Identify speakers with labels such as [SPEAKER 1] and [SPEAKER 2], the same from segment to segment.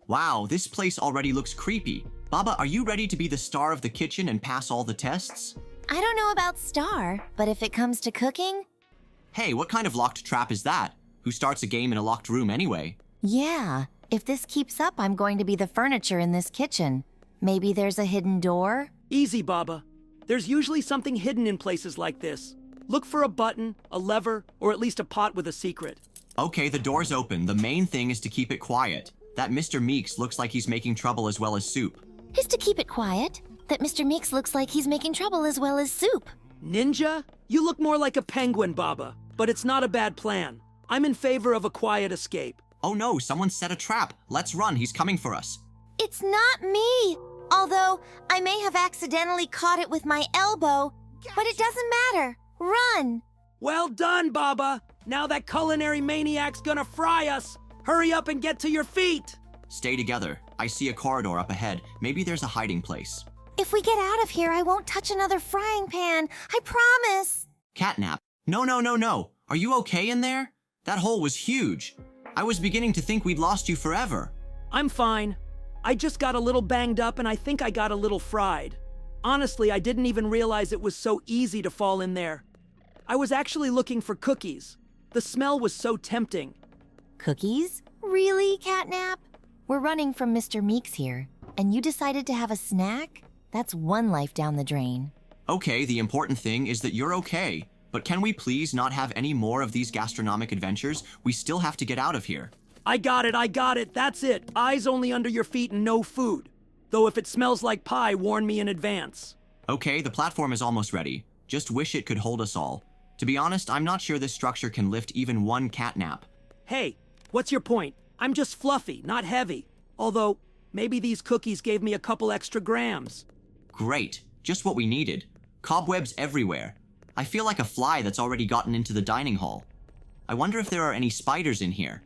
[SPEAKER 1] Wow, this place already looks creepy. Baba, are you ready to be the star of the kitchen and pass all the tests?
[SPEAKER 2] I don't know about star, but if it comes to cooking...
[SPEAKER 1] Hey, what kind of locked trap is that? Who starts a game in a locked room anyway?
[SPEAKER 2] Yeah, if this keeps up, I'm going to be the furniture in this kitchen. Maybe there's a hidden door?
[SPEAKER 3] Easy, Baba. There's usually something hidden in places like this. Look for a button, a lever, or at least a pot with a secret.
[SPEAKER 1] Okay, the door's open. The main thing is to keep it quiet. That Mr. Meeks looks like he's making trouble as well as soup.
[SPEAKER 2] Is to keep it quiet. That Mr. Meeks looks like he's making trouble as well as soup.
[SPEAKER 3] Ninja? You look more like a penguin, Baba, but it's not a bad plan. I'm in favor of a quiet escape.
[SPEAKER 1] Oh no, someone set a trap. Let's run, he's coming for us.
[SPEAKER 2] It's not me. Although, I may have accidentally caught it with my elbow, but it doesn't matter. Run!
[SPEAKER 3] Well done, Baba. Now that culinary maniac's gonna fry us. Hurry up and get to your feet.
[SPEAKER 1] Stay together. I see a corridor up ahead. Maybe there's a hiding place.
[SPEAKER 2] If we get out of here, I won't touch another frying pan. I promise.
[SPEAKER 1] CatNap. No. Are you okay in there? That hole was huge. I was beginning to think we'd lost you forever.
[SPEAKER 3] I'm fine. I just got a little banged up and I think I got a little fried. Honestly, I didn't even realize it was so easy to fall in there. I was actually looking for cookies. The smell was so tempting.
[SPEAKER 2] Cookies? Really, CatNap? We're running from Mr. Meeks here, and you decided to have a snack? That's one life down the drain.
[SPEAKER 1] Okay, the important thing is that you're okay. But can we please not have any more of these gastronomic adventures? We still have to get out of here.
[SPEAKER 3] I got it. That's it. Eyes only under your feet and no food. Though if it smells like pie, warn me in advance.
[SPEAKER 1] Okay, the platform is almost ready. Just wish it could hold us all. To be honest, I'm not sure this structure can lift even one CatNap.
[SPEAKER 3] Hey, what's your point? I'm just fluffy, not heavy. Although, maybe these cookies gave me a couple extra grams.
[SPEAKER 1] Great, just what we needed. Cobwebs everywhere. I feel like a fly that's already gotten into the dining hall. I wonder if there are any spiders in here.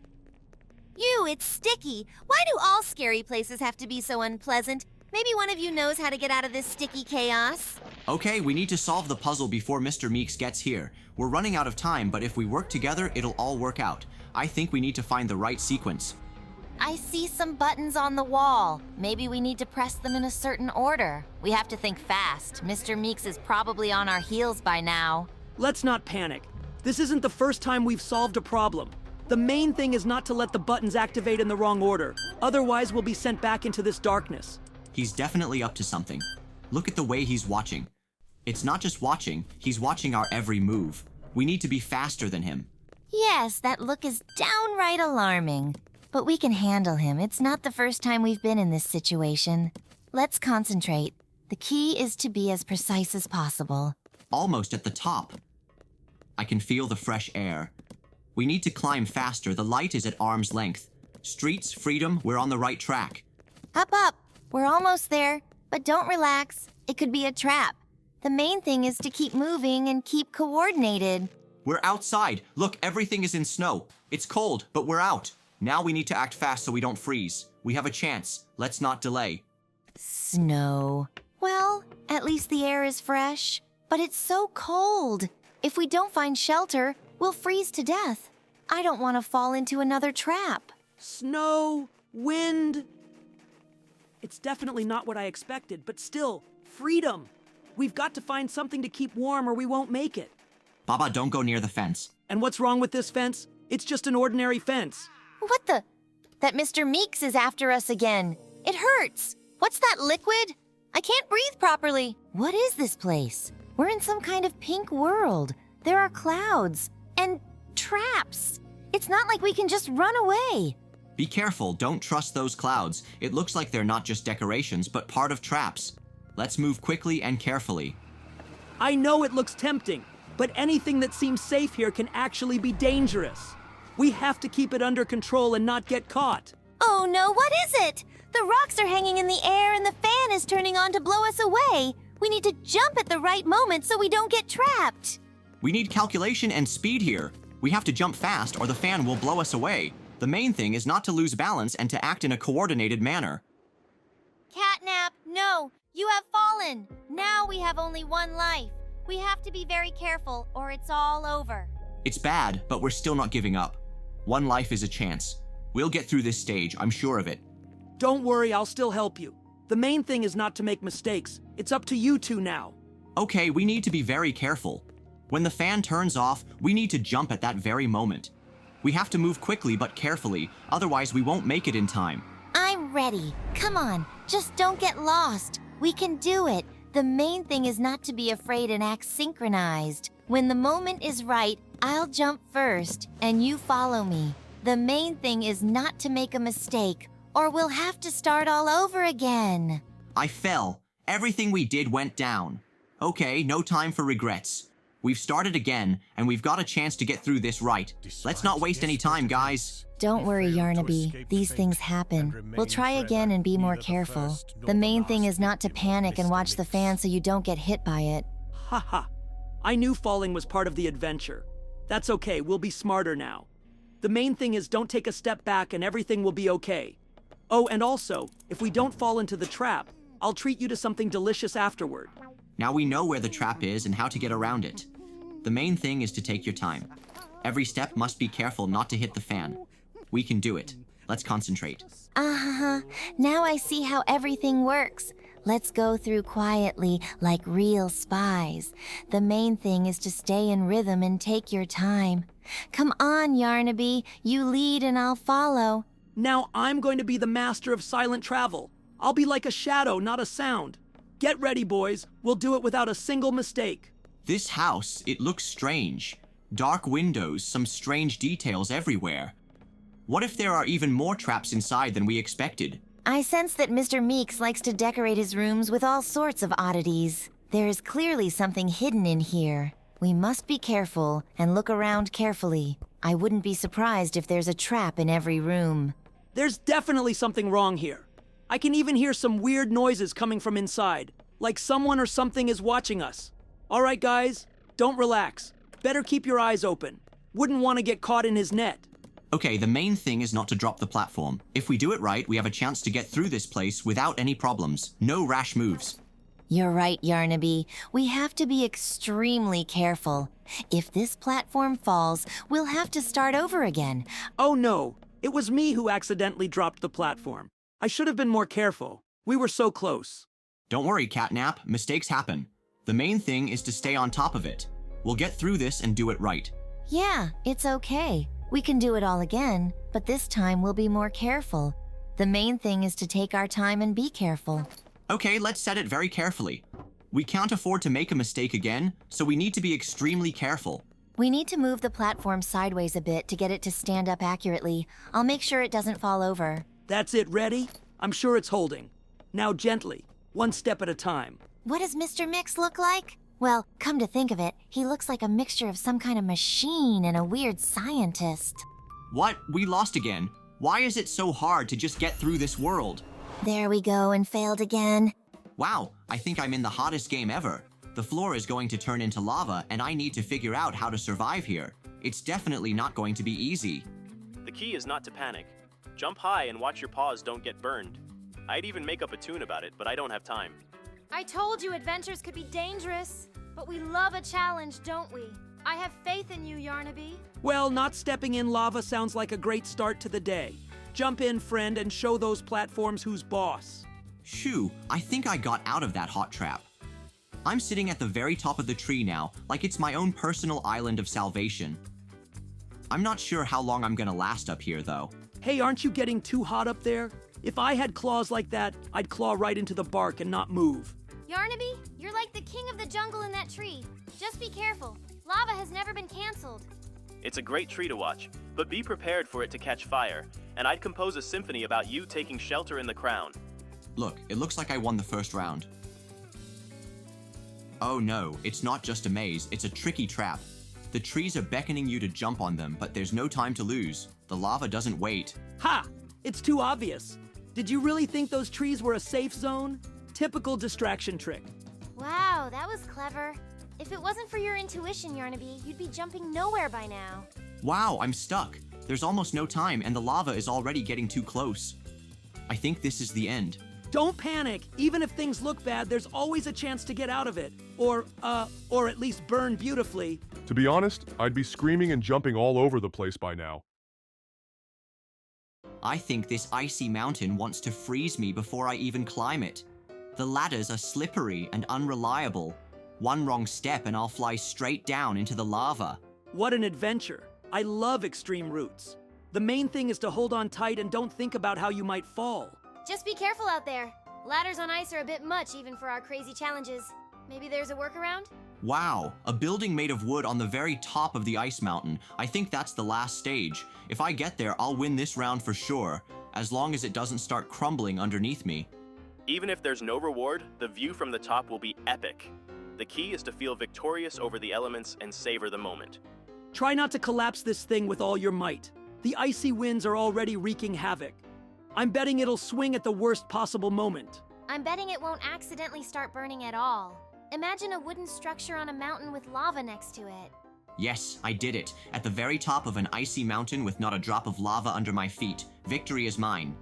[SPEAKER 2] Ew, it's sticky. Why do all scary places have to be so unpleasant? Maybe one of you knows how to get out of this sticky chaos.
[SPEAKER 1] Okay, we need to solve the puzzle before Mr. Meeks gets here. We're running out of time, but if we work together, it'll all work out. I think we need to find the right sequence.
[SPEAKER 2] I see some buttons on the wall. Maybe we need to press them in a certain order. We have to think fast. Mr. Meeks is probably on our heels by now.
[SPEAKER 3] Let's not panic. This isn't the first time we've solved a problem. The main thing is not to let the buttons activate in the wrong order. Otherwise, we'll be sent back into this darkness.
[SPEAKER 1] He's definitely up to something. Look at the way he's watching. It's not just watching, he's watching our every move. We need to be faster than him.
[SPEAKER 2] Yes, that look is downright alarming. But we can handle him. It's not the first time we've been in this situation. Let's concentrate. The key is to be as precise as possible.
[SPEAKER 1] Almost at the top. I can feel the fresh air. We need to climb faster. The light is at arm's length. Streets, freedom, we're on the right track.
[SPEAKER 2] Up. We're almost there. But don't relax. It could be a trap. The main thing is to keep moving and keep coordinated.
[SPEAKER 1] We're outside. Look, everything is in snow. It's cold, but we're out. Now we need to act fast so we don't freeze. We have a chance. Let's not delay.
[SPEAKER 2] Snow. Well, at least the air is fresh. But it's so cold. If we don't find shelter, we'll freeze to death. I don't want to fall into another trap.
[SPEAKER 3] Snow, wind. It's definitely not what I expected, but still, freedom. We've got to find something to keep warm or we won't make it.
[SPEAKER 1] Baba, don't go near the fence.
[SPEAKER 3] And what's wrong with this fence? It's just an ordinary fence.
[SPEAKER 2] What the? That Mr. Meeks is after us again. It hurts. What's that liquid? I can't breathe properly. What is this place? We're in some kind of pink world. There are clouds and traps. It's not like we can just run away.
[SPEAKER 1] Be careful, don't trust those clouds. It looks like they're not just decorations, but part of traps. Let's move quickly and carefully.
[SPEAKER 3] I know it looks tempting, but anything that seems safe here can actually be dangerous. We have to keep it under control and not get caught.
[SPEAKER 2] Oh no, what is it? The rocks are hanging in the air and the fan is turning on to blow us away. We need to jump at the right moment so we don't get trapped.
[SPEAKER 1] We need calculation and speed here. We have to jump fast or the fan will blow us away. The main thing is not to lose balance and to act in a coordinated manner.
[SPEAKER 2] CatNap, no, you have fallen. Now we have only one life. We have to be very careful or it's all over.
[SPEAKER 1] It's bad, but we're still not giving up. One life is a chance. We'll get through this stage, I'm sure of it.
[SPEAKER 3] Don't worry, I'll still help you. The main thing is not to make mistakes. It's up to you two now.
[SPEAKER 1] Okay, we need to be very careful. When the fan turns off, we need to jump at that very moment. We have to move quickly but carefully, otherwise we won't make it in time.
[SPEAKER 2] I'm ready. Come on, just don't get lost. We can do it. The main thing is not to be afraid and act synchronized. When the moment is right, I'll jump first, and you follow me. The main thing is not to make a mistake, or we'll have to start all over again.
[SPEAKER 1] I fell. Everything we did went down. Okay, no time for regrets. We've started again, and we've got a chance to get through this right. Let's not waste any time, guys.
[SPEAKER 2] Don't worry, Yarnaby. These things happen. We'll try again and be more careful. The main thing is not to panic and watch the fan so you don't get hit by it.
[SPEAKER 3] Haha. I knew falling was part of the adventure. That's okay, we'll be smarter now. The main thing is don't take a step back and everything will be okay. Oh, and also, if we don't fall into the trap, I'll treat you to something delicious afterward.
[SPEAKER 1] Now we know where the trap is and how to get around it. The main thing is to take your time. Every step must be careful not to hit the fan. We can do it. Let's concentrate.
[SPEAKER 2] Uh-huh. Now I see how everything works. Let's go through quietly, like real spies. The main thing is to stay in rhythm and take your time. Come on, Yarnaby. You lead and I'll follow.
[SPEAKER 3] Now I'm going to be the master of silent travel. I'll be like a shadow, not a sound. Get ready, boys. We'll do it without a single mistake.
[SPEAKER 1] This house, it looks strange. Dark windows, some strange details everywhere. What if there are even more traps inside than we expected?
[SPEAKER 2] I sense that Mr. Meeks likes to decorate his rooms with all sorts of oddities. There is clearly something hidden in here. We must be careful and look around carefully. I wouldn't be surprised if there's a trap in every room.
[SPEAKER 3] There's definitely something wrong here. I can even hear some weird noises coming from inside, like someone or something is watching us. All right, guys, don't relax. Better keep your eyes open. Wouldn't want to get caught in his net.
[SPEAKER 1] Okay, the main thing is not to drop the platform. If we do it right, we have a chance to get through this place without any problems. No rash moves.
[SPEAKER 2] You're right, Yarnaby. We have to be extremely careful. If this platform falls, we'll have to start over again.
[SPEAKER 3] Oh no, it was me who accidentally dropped the platform. I should have been more careful. We were so close.
[SPEAKER 1] Don't worry, CatNap. Mistakes happen. The main thing is to stay on top of it. We'll get through this and do it right.
[SPEAKER 2] Yeah, it's okay. We can do it all again, but this time we'll be more careful. The main thing is to take our time and be careful.
[SPEAKER 1] Okay, let's set it very carefully. We can't afford to make a mistake again, so we need to be extremely careful.
[SPEAKER 2] We need to move the platform sideways a bit to get it to stand up accurately. I'll make sure it doesn't fall over.
[SPEAKER 3] That's it, ready? I'm sure it's holding. Now gently, one step at a time.
[SPEAKER 2] What does Mr. Mix look like? Well, come to think of it, he looks like a mixture of some kind of machine and a weird scientist.
[SPEAKER 1] What? We lost again. Why is it so hard to just get through this world?
[SPEAKER 2] There we go and failed again.
[SPEAKER 1] Wow, I think I'm in the hottest game ever. The floor is going to turn into lava and I need to figure out how to survive here. It's definitely not going to be easy.
[SPEAKER 4] The key is not to panic. Jump high and watch your paws don't get burned. I'd even make up a tune about it, but I don't have time.
[SPEAKER 5] I told you adventures could be dangerous, but we love a challenge, don't we? I have faith in you, Yarnaby.
[SPEAKER 3] Well, not stepping in lava sounds like a great start to the day. Jump in, friend, and show those platforms who's boss.
[SPEAKER 1] Shoo, I think I got out of that hot trap. I'm sitting at the very top of the tree now, like it's my own personal island of salvation. I'm not sure how long I'm gonna last up here, though.
[SPEAKER 3] Hey, aren't you getting too hot up there? If I had claws like that, I'd claw right into the bark and not move.
[SPEAKER 5] Yarnaby, you're like the king of the jungle in that tree. Just be careful. Lava has never been canceled.
[SPEAKER 4] It's a great tree to watch, but be prepared for it to catch fire, and I'd compose a symphony about you taking shelter in the crown.
[SPEAKER 1] Look, it looks like I won the first round. Oh no, it's not just a maze, it's a tricky trap. The trees are beckoning you to jump on them, but there's no time to lose. The lava doesn't wait.
[SPEAKER 3] Ha! It's too obvious. Did you really think those trees were a safe zone? Typical distraction trick.
[SPEAKER 5] Wow, that was clever. If it wasn't for your intuition, Yarnaby, you'd be jumping nowhere by now.
[SPEAKER 1] Wow, I'm stuck. There's almost no time and the lava is already getting too close. I think this is the end.
[SPEAKER 3] Don't panic. Even if things look bad, there's always a chance to get out of it. Or at least burn beautifully.
[SPEAKER 6] To be honest, I'd be screaming and jumping all over the place by now.
[SPEAKER 1] I think this icy mountain wants to freeze me before I even climb it. The ladders are slippery and unreliable. One wrong step and I'll fly straight down into the lava.
[SPEAKER 3] What an adventure. I love extreme routes. The main thing is to hold on tight and don't think about how you might fall.
[SPEAKER 5] Just be careful out there. Ladders on ice are a bit much even for our crazy challenges. Maybe there's a workaround?
[SPEAKER 1] Wow, a building made of wood on the very top of the ice mountain. I think that's the last stage. If I get there, I'll win this round for sure, as long as it doesn't start crumbling underneath me.
[SPEAKER 4] Even if there's no reward, the view from the top will be epic. The key is to feel victorious over the elements and savor the moment.
[SPEAKER 3] Try not to collapse this thing with all your might. The icy winds are already wreaking havoc. I'm betting it'll swing at the worst possible moment.
[SPEAKER 5] I'm betting it won't accidentally start burning at all. Imagine a wooden structure on a mountain with lava next to it.
[SPEAKER 1] Yes, I did it. At the very top of an icy mountain with not a drop of lava under my feet. Victory is mine.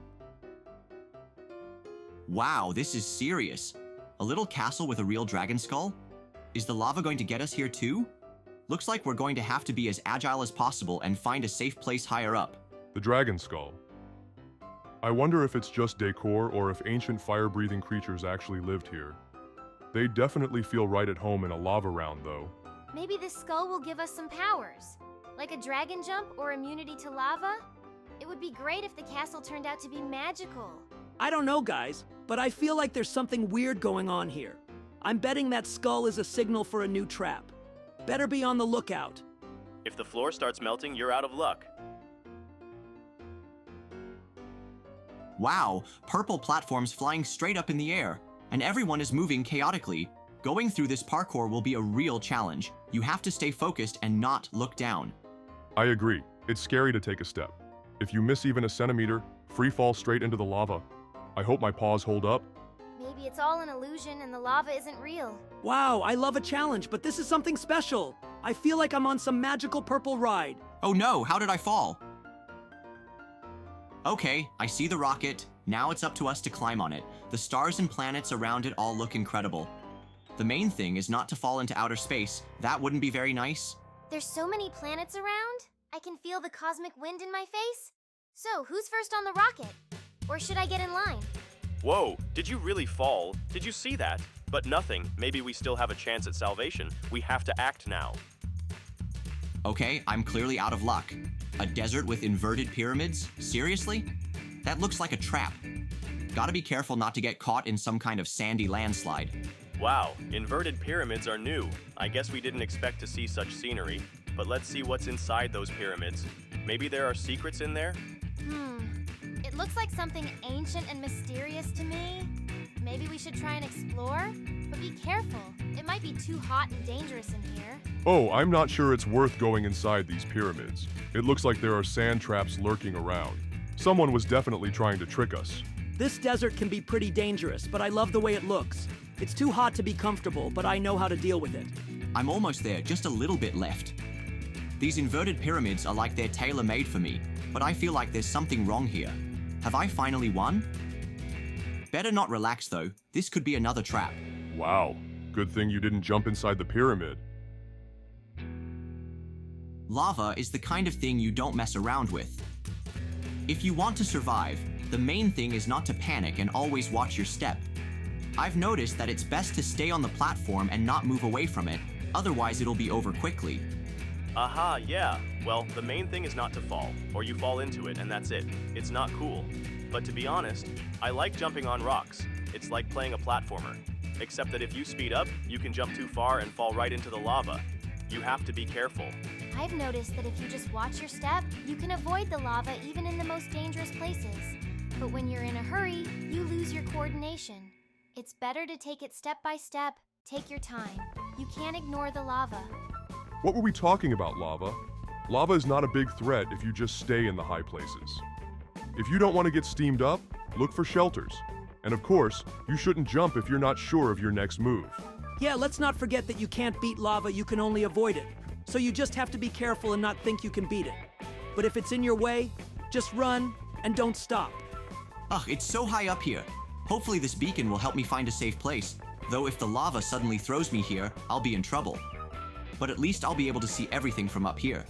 [SPEAKER 1] Wow, this is serious. A little castle with a real dragon skull? Is the lava going to get us here too? Looks like we're going to have to be as agile as possible and find a safe place higher up.
[SPEAKER 6] The dragon skull. I wonder if it's just decor or if ancient fire-breathing creatures actually lived here. They definitely feel right at home in a lava round, though.
[SPEAKER 5] Maybe this skull will give us some powers, like a dragon jump or immunity to lava? It would be great if the castle turned out to be magical.
[SPEAKER 3] I don't know, guys, but I feel like there's something weird going on here. I'm betting that skull is a signal for a new trap. Better be on the lookout.
[SPEAKER 4] If the floor starts melting, you're out of luck.
[SPEAKER 1] Wow, purple platforms flying straight up in the air, and everyone is moving chaotically. Going through this parkour will be a real challenge. You have to stay focused and not look down.
[SPEAKER 6] I agree. It's scary to take a step. If you miss even a centimeter, free fall straight into the lava. I hope my paws hold up.
[SPEAKER 5] Maybe it's all an illusion and the lava isn't real.
[SPEAKER 3] Wow, I love a challenge, but this is something special. I feel like I'm on some magical purple ride.
[SPEAKER 1] Oh no, how did I fall? Okay, I see the rocket. Now it's up to us to climb on it. The stars and planets around it all look incredible. The main thing is not to fall into outer space. That wouldn't be very nice.
[SPEAKER 5] There's so many planets around. I can feel the cosmic wind in my face. So, who's first on the rocket? Or should I get in line?
[SPEAKER 4] Whoa, did you really fall? Did you see that? But nothing. Maybe we still have a chance at salvation. We have to act now.
[SPEAKER 1] Okay, I'm clearly out of luck. A desert with inverted pyramids? Seriously? That looks like a trap. Gotta be careful not to get caught in some kind of sandy landslide.
[SPEAKER 4] Wow, inverted pyramids are new. I guess we didn't expect to see such scenery. But let's see what's inside those pyramids. Maybe there are secrets in there?
[SPEAKER 5] It looks like something ancient and mysterious to me. Maybe we should try and explore? But be careful. It might be too hot and dangerous in here.
[SPEAKER 6] Oh, I'm not sure it's worth going inside these pyramids. It looks like there are sand traps lurking around. Someone was definitely trying to trick us.
[SPEAKER 3] This desert can be pretty dangerous, but I love the way it looks. It's too hot to be comfortable, but I know how to deal with it.
[SPEAKER 1] I'm almost there, just a little bit left. These inverted pyramids are like they're tailor-made for me, but I feel like there's something wrong here. Have I finally won? Better not relax though. This could be another trap.
[SPEAKER 6] Wow, good thing you didn't jump inside the pyramid.
[SPEAKER 1] Lava is the kind of thing you don't mess around with. If you want to survive, the main thing is not to panic and always watch your step. I've noticed that it's best to stay on the platform and not move away from it, otherwise it'll be over quickly.
[SPEAKER 4] Aha, yeah. Well, the main thing is not to fall, or you fall into it and that's it. It's not cool. But to be honest, I like jumping on rocks. It's like playing a platformer. Except that if you speed up, you can jump too far and fall right into the lava. You have to be careful.
[SPEAKER 5] I've noticed that if you just watch your step, you can avoid the lava even in the most dangerous places. But when you're in a hurry, you lose your coordination. It's better to take it step by step. Take your time. You can't ignore the lava.
[SPEAKER 6] What were we talking about, lava? Lava is not a big threat if you just stay in the high places. If you don't want to get steamed up, look for shelters. And of course, you shouldn't jump if you're not sure of your next move.
[SPEAKER 3] Yeah, let's not forget that you can't beat lava, you can only avoid it. So you just have to be careful and not think you can beat it. But if it's in your way, just run and don't stop.
[SPEAKER 1] Ugh, it's so high up here. Hopefully this beacon will help me find a safe place. Though if the lava suddenly throws me here, I'll be in trouble. But at least I'll be able to see everything from up here.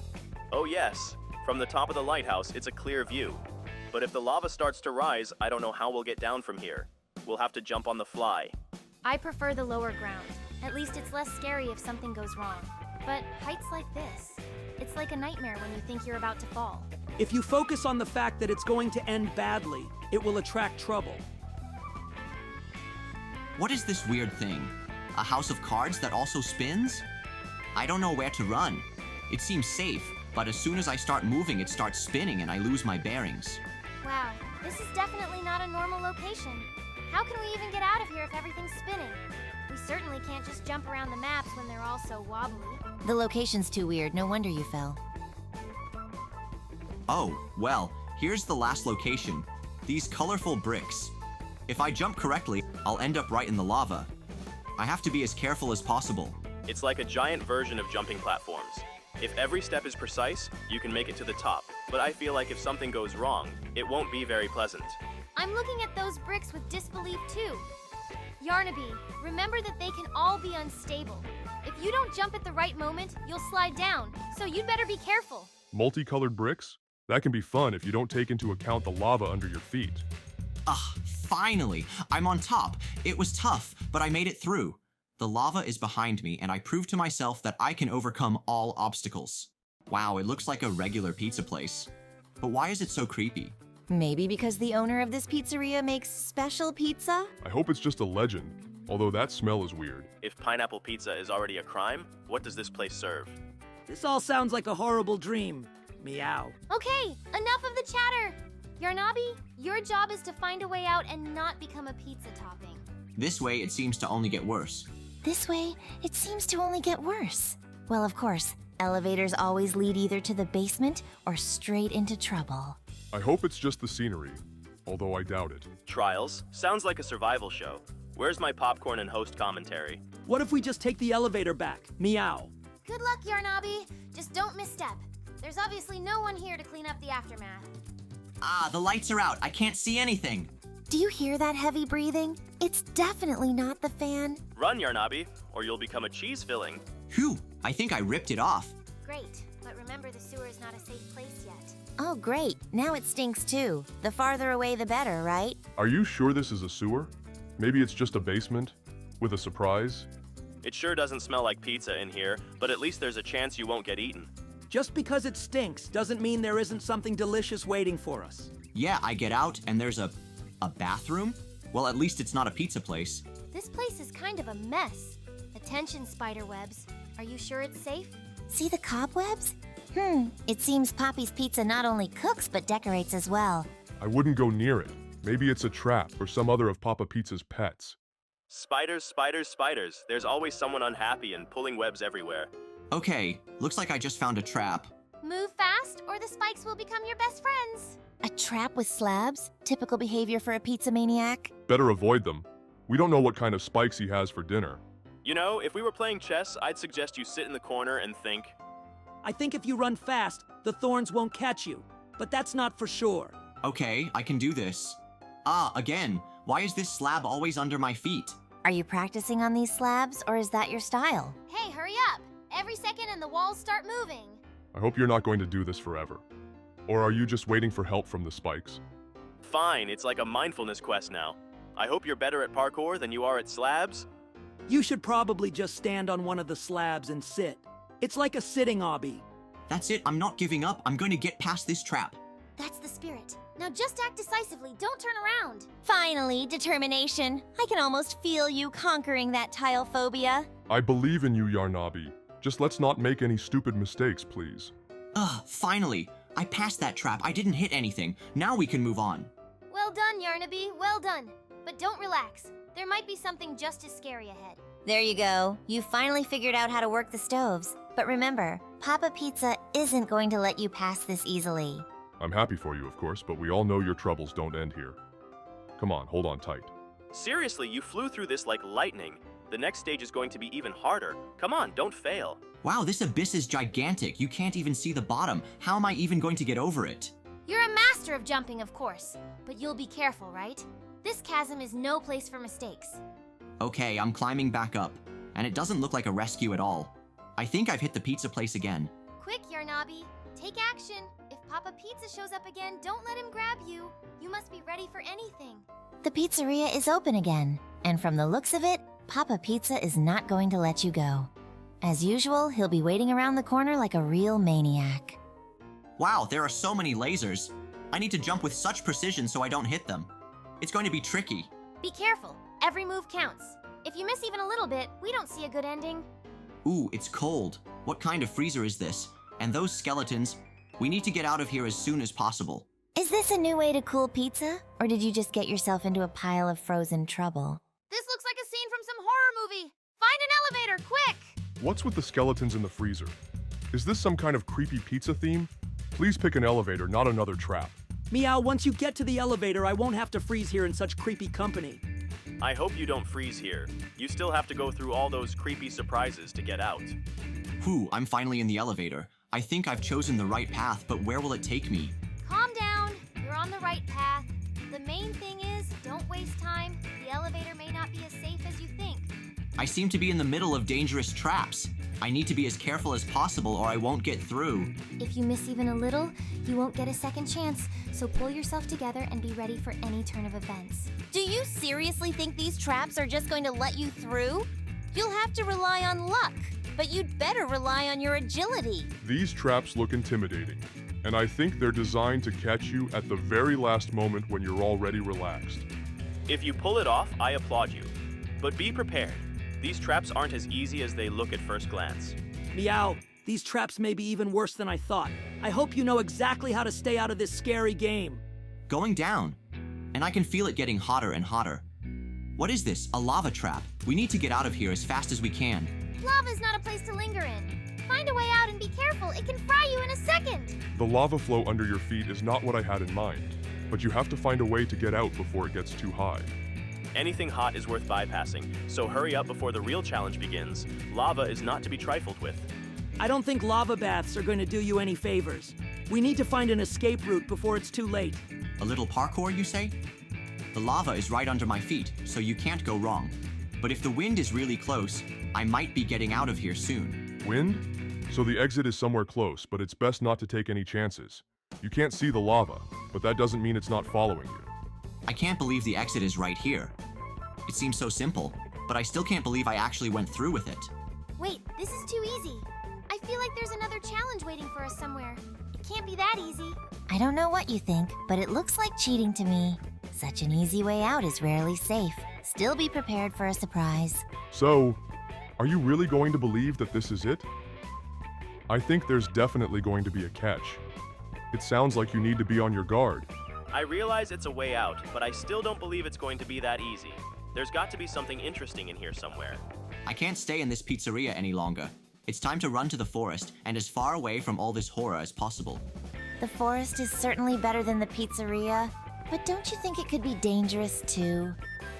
[SPEAKER 4] Oh yes, from the top of the lighthouse, it's a clear view. But if the lava starts to rise, I don't know how we'll get down from here. We'll have to jump on the fly.
[SPEAKER 5] I prefer the lower ground. At least it's less scary if something goes wrong. But heights like this, it's like a nightmare when you think you're about to fall.
[SPEAKER 3] If you focus on the fact that it's going to end badly, it will attract trouble.
[SPEAKER 1] What is this weird thing? A house of cards that also spins? I don't know where to run. It seems safe, but as soon as I start moving, it starts spinning and I lose my bearings.
[SPEAKER 5] Wow, this is definitely not a normal location. How can we even get out of here if everything's spinning? We certainly can't just jump around the maps when they're all so wobbly.
[SPEAKER 2] The location's too weird. No wonder you fell.
[SPEAKER 1] Oh, well, here's the last location. These colorful bricks. If I jump correctly, I'll end up right in the lava. I have to be as careful as possible.
[SPEAKER 4] It's like a giant version of jumping platforms. If every step is precise, you can make it to the top. But I feel like if something goes wrong, it won't be very pleasant.
[SPEAKER 5] I'm looking at those bricks with disbelief too. Yarnaby, remember that they can all be unstable. If you don't jump at the right moment, you'll slide down, so you'd better be careful.
[SPEAKER 6] Multicolored bricks? That can be fun if you don't take into account the lava under your feet.
[SPEAKER 1] Ah, finally! I'm on top. It was tough, but I made it through. The lava is behind me, and I proved to myself that I can overcome all obstacles. Wow, it looks like a regular pizza place. But why is it so creepy?
[SPEAKER 2] Maybe because the owner of this pizzeria makes special pizza?
[SPEAKER 6] I hope it's just a legend, although that smell is weird.
[SPEAKER 4] If pineapple pizza is already a crime, what does this place serve?
[SPEAKER 3] This all sounds like a horrible dream. Meow.
[SPEAKER 5] Okay, enough of the chatter. Yarnaby, your job is to find a way out and not become a pizza topping.
[SPEAKER 1] This way, it seems to only get worse.
[SPEAKER 2] This way, it seems to only get worse. Well, of course, elevators always lead either to the basement or straight into trouble.
[SPEAKER 6] I hope it's just the scenery, although I doubt it.
[SPEAKER 4] Trials? Sounds like a survival show. Where's my popcorn and host commentary?
[SPEAKER 3] What if we just take the elevator back? Meow.
[SPEAKER 5] Good luck, Yarnaby. Just don't misstep. There's obviously no one here to clean up the aftermath.
[SPEAKER 1] Ah, the lights are out. I can't see anything.
[SPEAKER 2] Do you hear that heavy breathing? It's definitely not the fan.
[SPEAKER 4] Run, Yarnaby, or you'll become a cheese filling.
[SPEAKER 1] Phew, I think I ripped it off.
[SPEAKER 5] Great, but remember the sewer is not a safe place yet.
[SPEAKER 2] Oh, great. Now it stinks too. The farther away, the better, right?
[SPEAKER 6] Are you sure this is a sewer? Maybe it's just a basement? With a surprise?
[SPEAKER 4] It sure doesn't smell like pizza in here, but at least there's a chance you won't get eaten.
[SPEAKER 3] Just because it stinks doesn't mean there isn't something delicious waiting for us.
[SPEAKER 1] Yeah, I get out and there's a bathroom? Well, at least it's not a pizza place.
[SPEAKER 5] This place is kind of a mess. Attention, spiderwebs. Are you sure it's safe?
[SPEAKER 2] See the cobwebs? It seems Poppy's Pizza not only cooks but decorates as well.
[SPEAKER 6] I wouldn't go near it. Maybe it's a trap or some other of Papa Pizza's pets.
[SPEAKER 4] Spiders, spiders, spiders. There's always someone unhappy and pulling webs everywhere.
[SPEAKER 1] Okay, looks like I just found a trap.
[SPEAKER 5] Move fast, or the spikes will become your best friends.
[SPEAKER 2] A trap with slabs? Typical behavior for a pizza maniac?
[SPEAKER 6] Better avoid them. We don't know what kind of spikes he has for dinner.
[SPEAKER 4] You know, if we were playing chess, I'd suggest you sit in the corner and think.
[SPEAKER 3] I think if you run fast, the thorns won't catch you. But that's not for sure.
[SPEAKER 1] Okay, I can do this. Ah, again, why is this slab always under my feet?
[SPEAKER 2] Are you practicing on these slabs, or is that your style?
[SPEAKER 5] Hey, hurry up! Every second and the walls start moving.
[SPEAKER 6] I hope you're not going to do this forever. Or are you just waiting for help from the spikes?
[SPEAKER 4] Fine, it's like a mindfulness quest now. I hope you're better at parkour than you are at slabs.
[SPEAKER 3] You should probably just stand on one of the slabs and sit. It's like a sitting obby.
[SPEAKER 1] That's it, I'm not giving up. I'm going to get past this trap.
[SPEAKER 5] That's the spirit. Now just act decisively, don't turn around.
[SPEAKER 2] Finally, determination. I can almost feel you conquering that tile phobia.
[SPEAKER 6] I believe in you, Yarnaby. Just let's not make any stupid mistakes, please.
[SPEAKER 1] Ugh, finally. I passed that trap. I didn't hit anything. Now we can move on.
[SPEAKER 5] Well done, Yarnaby, well done. But don't relax. There might be something just as scary ahead.
[SPEAKER 2] There you go. You finally figured out how to work the stoves. But remember, Papa Pizza isn't going to let you pass this easily.
[SPEAKER 6] I'm happy for you, of course, but we all know your troubles don't end here. Come on, hold on tight.
[SPEAKER 4] Seriously, you flew through this like lightning. The next stage is going to be even harder. Come on, don't fail.
[SPEAKER 1] Wow, this abyss is gigantic. You can't even see the bottom. How am I even going to get over it?
[SPEAKER 5] You're a master of jumping, of course. But you'll be careful, right? This chasm is no place for mistakes.
[SPEAKER 1] Okay, I'm climbing back up. And it doesn't look like a rescue at all. I think I've hit the pizza place again.
[SPEAKER 5] Quick, Yarnaby. Take action. If Papa Pizza shows up again, don't let him grab you. You must be ready for anything.
[SPEAKER 2] The pizzeria is open again, and from the looks of it, Papa Pizza is not going to let you go. As usual, he'll be waiting around the corner like a real maniac.
[SPEAKER 1] Wow, there are so many lasers. I need to jump with such precision so I don't hit them. It's going to be tricky.
[SPEAKER 5] Be careful. Every move counts. If you miss even a little bit, we don't see a good ending.
[SPEAKER 1] Ooh, it's cold. What kind of freezer is this? And those skeletons? We need to get out of here as soon as possible.
[SPEAKER 2] Is this a new way to cool pizza, or did you just get yourself into a pile of frozen trouble?
[SPEAKER 5] This looks like a scene from some horror movie. Find an elevator, quick!
[SPEAKER 6] What's with the skeletons in the freezer? Is this some kind of creepy pizza theme? Please pick an elevator, not another trap.
[SPEAKER 3] Meow, once you get to the elevator, I won't have to freeze here in such creepy company.
[SPEAKER 4] I hope you don't freeze here. You still have to go through all those creepy surprises to get out.
[SPEAKER 1] Whew, I'm finally in the elevator. I think I've chosen the right path, but where will it take me?
[SPEAKER 5] Calm down. You're on the right path. The main thing is, don't waste time. The elevator may not be as safe as you think.
[SPEAKER 1] I seem to be in the middle of dangerous traps. I need to be as careful as possible or I won't get through.
[SPEAKER 5] If you miss even a little, you won't get a second chance. So pull yourself together and be ready for any turn of events.
[SPEAKER 2] Do you seriously think these traps are just going to let you through? You'll have to rely on luck, but you'd better rely on your agility.
[SPEAKER 6] These traps look intimidating, and I think they're designed to catch you at the very last moment when you're already relaxed.
[SPEAKER 4] If you pull it off, I applaud you. But be prepared. These traps aren't as easy as they look at first glance.
[SPEAKER 3] Meow, these traps may be even worse than I thought. I hope you know exactly how to stay out of this scary game.
[SPEAKER 1] Going down. And I can feel it getting hotter and hotter. What is this? A lava trap. We need to get out of here as fast as we can.
[SPEAKER 5] Lava's not a place to linger in. Find a way out and be careful. It can fry you in a second.
[SPEAKER 6] The lava flow under your feet is not what I had in mind, but you have to find a way to get out before it gets too high.
[SPEAKER 4] Anything hot is worth bypassing, so hurry up before the real challenge begins. Lava is not to be trifled with.
[SPEAKER 3] I don't think lava baths are going to do you any favors. We need to find an escape route before it's too late.
[SPEAKER 1] A little parkour, you say? The lava is right under my feet, so you can't go wrong. But if the wind is really close, I might be getting out of here soon.
[SPEAKER 6] Wind? So the exit is somewhere close, but it's best not to take any chances. You can't see the lava, but that doesn't mean it's not following you.
[SPEAKER 1] I can't believe the exit is right here. It seems so simple, but I still can't believe I actually went through with it.
[SPEAKER 5] Wait, this is too easy. I feel like there's another challenge waiting for us somewhere. It can't be that easy.
[SPEAKER 2] I don't know what you think, but it looks like cheating to me. Such an easy way out is rarely safe. Still be prepared for a surprise.
[SPEAKER 6] So, are you really going to believe that this is it? I think there's definitely going to be a catch. It sounds like you need to be on your guard.
[SPEAKER 4] I realize it's a way out, but I still don't believe it's going to be that easy. There's got to be something interesting in here somewhere.
[SPEAKER 1] I can't stay in this pizzeria any longer. It's time to run to the forest and as far away from all this horror as possible.
[SPEAKER 2] The forest is certainly better than the pizzeria, but don't you think it could be dangerous too?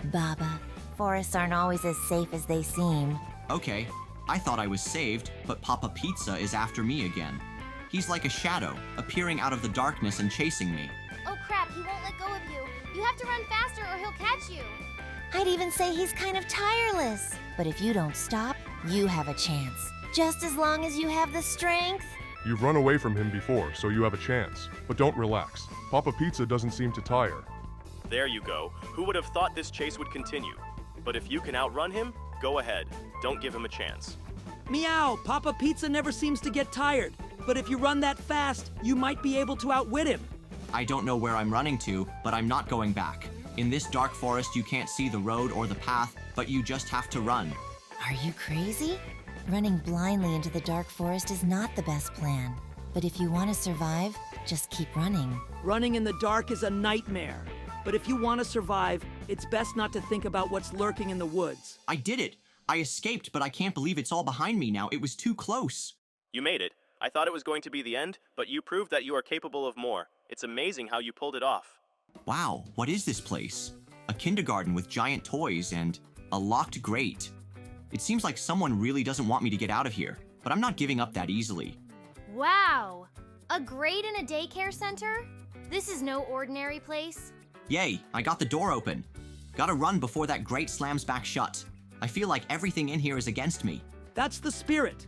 [SPEAKER 2] Baba, forests aren't always as safe as they seem.
[SPEAKER 1] Okay, I thought I was saved, but Papa Pizza is after me again. He's like a shadow, appearing out of the darkness and chasing me.
[SPEAKER 5] Oh crap, he won't let go of you. You have to run faster or he'll catch you.
[SPEAKER 2] I'd even say he's kind of tireless. But if you don't stop, you have a chance. Just as long as you have the strength.
[SPEAKER 6] You've run away from him before, so you have a chance. But don't relax. Papa Pizza doesn't seem to tire.
[SPEAKER 4] There you go. Who would have thought this chase would continue? But if you can outrun him, go ahead. Don't give him a chance.
[SPEAKER 3] Meow, Papa Pizza never seems to get tired. But if you run that fast, you might be able to outwit him.
[SPEAKER 1] I don't know where I'm running to, but I'm not going back. In this dark forest, you can't see the road or the path, but you just have to run.
[SPEAKER 2] Are you crazy? Running blindly into the dark forest is not the best plan. But if you want to survive, just keep running.
[SPEAKER 3] Running in the dark is a nightmare. But if you want to survive, it's best not to think about what's lurking in the woods.
[SPEAKER 1] I did it! I escaped, but I can't believe it's all behind me now. It was too close.
[SPEAKER 4] You made it. I thought it was going to be the end, but you proved that you are capable of more. It's amazing how you pulled it off.
[SPEAKER 1] Wow, what is this place? A kindergarten with giant toys and a locked grate. It seems like someone really doesn't want me to get out of here, but I'm not giving up that easily.
[SPEAKER 5] Wow! A grade in a daycare center? This is no ordinary place.
[SPEAKER 1] Yay, I got the door open. Gotta run before that grate slams back shut. I feel like everything in here is against me.
[SPEAKER 3] That's the spirit.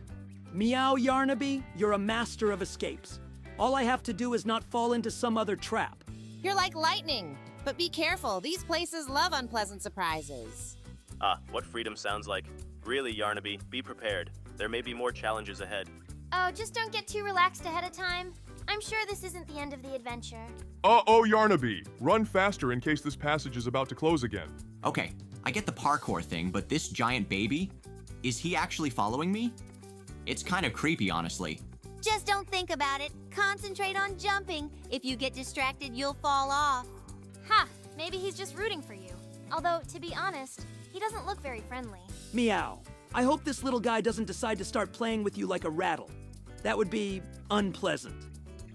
[SPEAKER 3] Meow, Yarnaby, you're a master of escapes. All I have to do is not fall into some other trap.
[SPEAKER 7] You're like lightning, but be careful. These places love unpleasant surprises.
[SPEAKER 4] Ah, what freedom sounds like. Really, Yarnaby, be prepared. There may be more challenges ahead.
[SPEAKER 5] Oh, just don't get too relaxed ahead of time. I'm sure this isn't the end of the adventure.
[SPEAKER 6] Uh-oh, Yarnaby. Run faster in case this passage is about to close again.
[SPEAKER 1] Okay, I get the parkour thing, but this giant baby? Is he actually following me? It's kind of creepy, honestly.
[SPEAKER 2] Just don't think about it. Concentrate on jumping. If you get distracted, you'll fall off.
[SPEAKER 5] Ha! Maybe he's just rooting for you. Although, to be honest, he doesn't look very friendly.
[SPEAKER 3] Meow. I hope this little guy doesn't decide to start playing with you like a rattle. That would be unpleasant.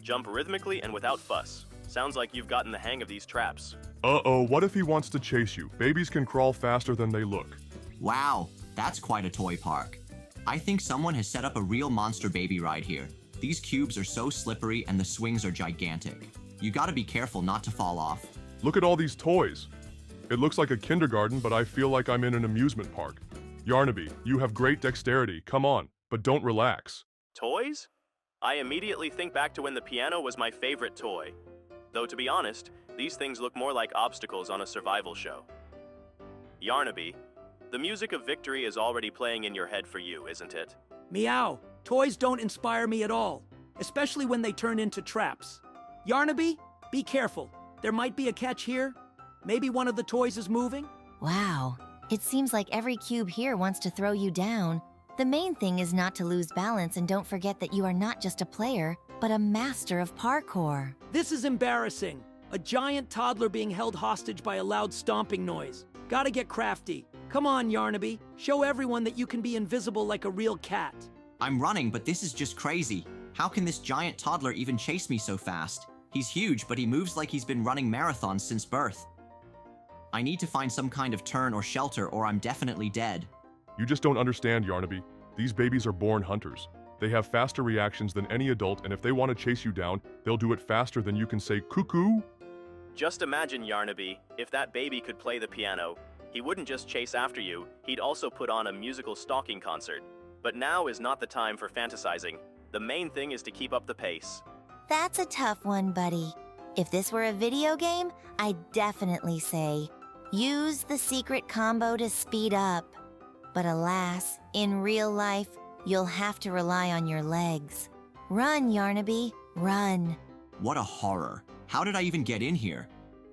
[SPEAKER 4] Jump rhythmically and without fuss. Sounds like you've gotten the hang of these traps.
[SPEAKER 6] Uh-oh, what if he wants to chase you? Babies can crawl faster than they look.
[SPEAKER 1] Wow, that's quite a toy park. I think someone has set up a real monster baby ride here. These cubes are so slippery and the swings are gigantic. You gotta be careful not to fall off.
[SPEAKER 6] Look at all these toys. It looks like a kindergarten, but I feel like I'm in an amusement park. Yarnaby, you have great dexterity. Come on, but don't relax.
[SPEAKER 4] Toys? I immediately think back to when the piano was my favorite toy. Though to be honest, these things look more like obstacles on a survival show. Yarnaby, the music of victory is already playing in your head for you, isn't it?
[SPEAKER 3] Meow. Toys don't inspire me at all, especially when they turn into traps. Yarnaby, be careful. There might be a catch here. Maybe one of the toys is moving.
[SPEAKER 2] Wow. It seems like every cube here wants to throw you down. The main thing is not to lose balance, and don't forget that you are not just a player, but a master of parkour.
[SPEAKER 3] This is embarrassing. A giant toddler being held hostage by a loud stomping noise. Gotta get crafty. Come on, Yarnaby. Show everyone that you can be invisible like a real cat.
[SPEAKER 1] I'm running, but this is just crazy. How can this giant toddler even chase me so fast? He's huge, but he moves like he's been running marathons since birth. I need to find some kind of turn or shelter, or I'm definitely dead.
[SPEAKER 6] You just don't understand, Yarnaby. These babies are born hunters. They have faster reactions than any adult, and if they want to chase you down, they'll do it faster than you can say cuckoo.
[SPEAKER 4] Just imagine, Yarnaby, if that baby could play the piano. He wouldn't just chase after you, he'd also put on a musical stalking concert. But now is not the time for fantasizing. The main thing is to keep up the pace.
[SPEAKER 2] That's a tough one, buddy. If this were a video game, I'd definitely say, use the secret combo to speed up. But alas, in real life, you'll have to rely on your legs. Run, Yarnaby, run.
[SPEAKER 1] What a horror. How did I even get in here?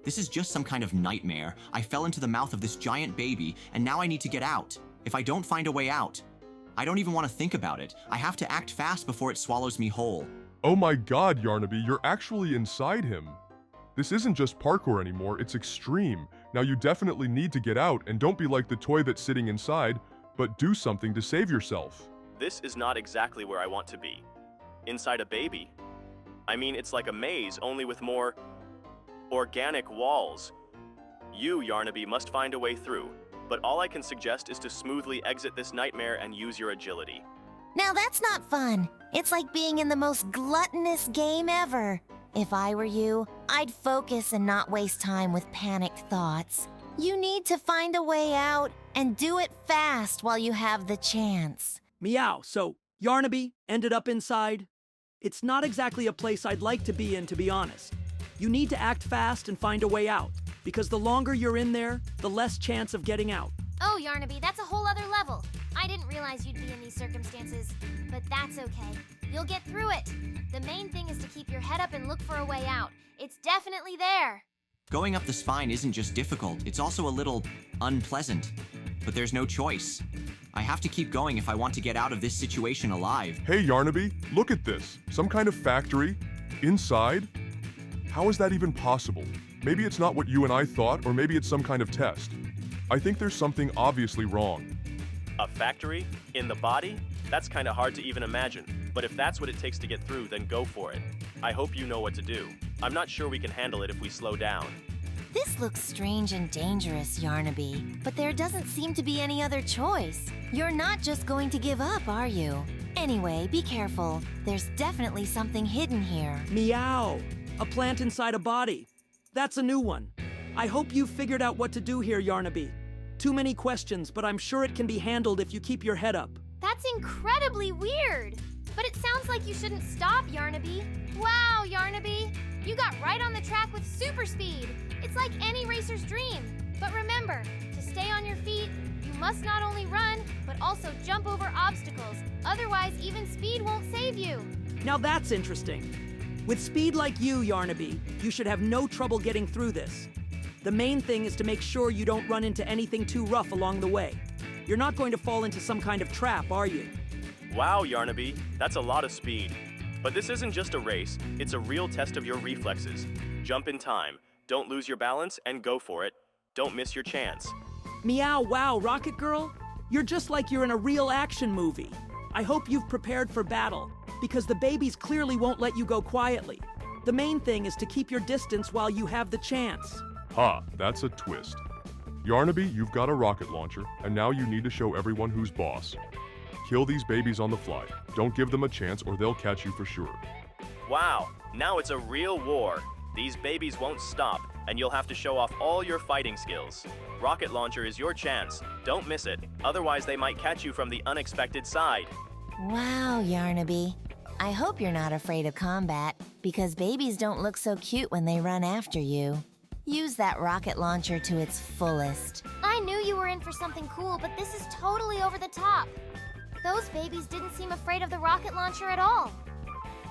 [SPEAKER 1] This is just some kind of nightmare. I fell into the mouth of this giant baby, and now I need to get out. If I don't find a way out, I don't even want to think about it. I have to act fast before it swallows me whole.
[SPEAKER 6] Oh my god, Yarnaby, you're actually inside him. This isn't just parkour anymore, it's extreme. Now you definitely need to get out, and don't be like the toy that's sitting inside, but do something to save yourself.
[SPEAKER 4] This is not exactly where I want to be. Inside a baby. I mean, it's like a maze, only with more organic walls. You, Yarnaby, must find a way through, but all I can suggest is to smoothly exit this nightmare and use your agility.
[SPEAKER 2] Now that's not fun. It's like being in the most gluttonous game ever. If I were you, I'd focus and not waste time with panicked thoughts. You need to find a way out and do it fast while you have the chance.
[SPEAKER 3] Meow. So, Yarnaby ended up inside. It's not exactly a place I'd like to be in, to be honest. You need to act fast and find a way out, because the longer you're in there, the less chance of getting out.
[SPEAKER 5] Oh, Yarnaby, that's a whole other level. I didn't realize you'd be in these circumstances, but that's okay. You'll get through it. The main thing is to keep your head up and look for a way out. It's definitely there.
[SPEAKER 1] Going up the spine isn't just difficult, it's also a little unpleasant. But there's no choice. I have to keep going if I want to get out of this situation alive.
[SPEAKER 6] Hey Yarnaby, look at this. Some kind of factory? Inside? How is that even possible? Maybe it's not what you and I thought, or maybe it's some kind of test. I think there's something obviously wrong.
[SPEAKER 4] A factory? In the body? That's kind of hard to even imagine. But if that's what it takes to get through, then go for it. I hope you know what to do. I'm not sure we can handle it if we slow down.
[SPEAKER 2] This looks strange and dangerous, Yarnaby, but there doesn't seem to be any other choice. You're not just going to give up, are you? Anyway, be careful. There's definitely something hidden here.
[SPEAKER 3] Meow. A plant inside a body. That's a new one. I hope you've figured out what to do here, Yarnaby. Too many questions, but I'm sure it can be handled if you keep your head up.
[SPEAKER 5] That's incredibly weird. But it sounds like you shouldn't stop, Yarnaby. Wow, Yarnaby! You got right on the track with super speed. It's like any racer's dream. But remember, to stay on your feet, you must not only run, but also jump over obstacles. Otherwise, even speed won't save you.
[SPEAKER 3] Now that's interesting. With speed like you, Yarnaby, you should have no trouble getting through this. The main thing is to make sure you don't run into anything too rough along the way. You're not going to fall into some kind of trap, are you?
[SPEAKER 4] Wow, Yarnaby, that's a lot of speed. But this isn't just a race, it's a real test of your reflexes. Jump in time, don't lose your balance, and go for it. Don't miss your chance.
[SPEAKER 3] Meow, wow, Rocket Girl. You're just like you're in a real action movie. I hope you've prepared for battle, because the babies clearly won't let you go quietly. The main thing is to keep your distance while you have the chance.
[SPEAKER 6] Ha, that's a twist. Yarnaby, you've got a rocket launcher, and now you need to show everyone who's boss. Kill these babies on the fly. Don't give them a chance or they'll catch you for sure.
[SPEAKER 4] Wow, now it's a real war. These babies won't stop, and you'll have to show off all your fighting skills. Rocket launcher is your chance. Don't miss it, otherwise they might catch you from the unexpected side.
[SPEAKER 2] Wow, Yarnaby. I hope you're not afraid of combat, because babies don't look so cute when they run after you. Use that rocket launcher to its fullest.
[SPEAKER 5] I knew you were in for something cool, but this is totally over the top. Those babies didn't seem afraid of the rocket launcher at all.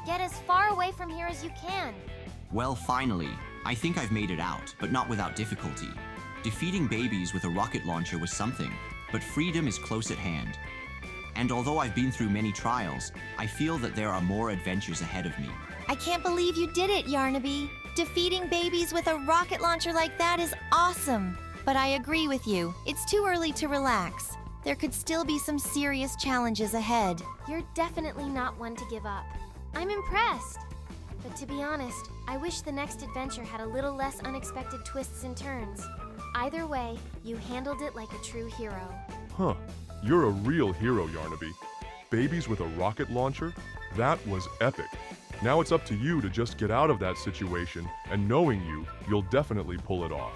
[SPEAKER 5] Get as far away from here as you can.
[SPEAKER 1] Well, finally. I think I've made it out, but not without difficulty. Defeating babies with a rocket launcher was something, but freedom is close at hand. And although I've been through many trials, I feel that there are more adventures ahead of me.
[SPEAKER 2] I can't believe you did it, Yarnaby. Defeating babies with a rocket launcher like that is awesome. But I agree with you. It's too early to relax. There could still be some serious challenges ahead.
[SPEAKER 5] You're definitely not one to give up. I'm impressed. But to be honest, I wish the next adventure had a little less unexpected twists and turns. Either way, you handled it like a true hero.
[SPEAKER 6] Huh, you're a real hero, Yarnaby. Babies with a rocket launcher? That was epic. Now it's up to you to just get out of that situation, and knowing you, you'll definitely pull it off.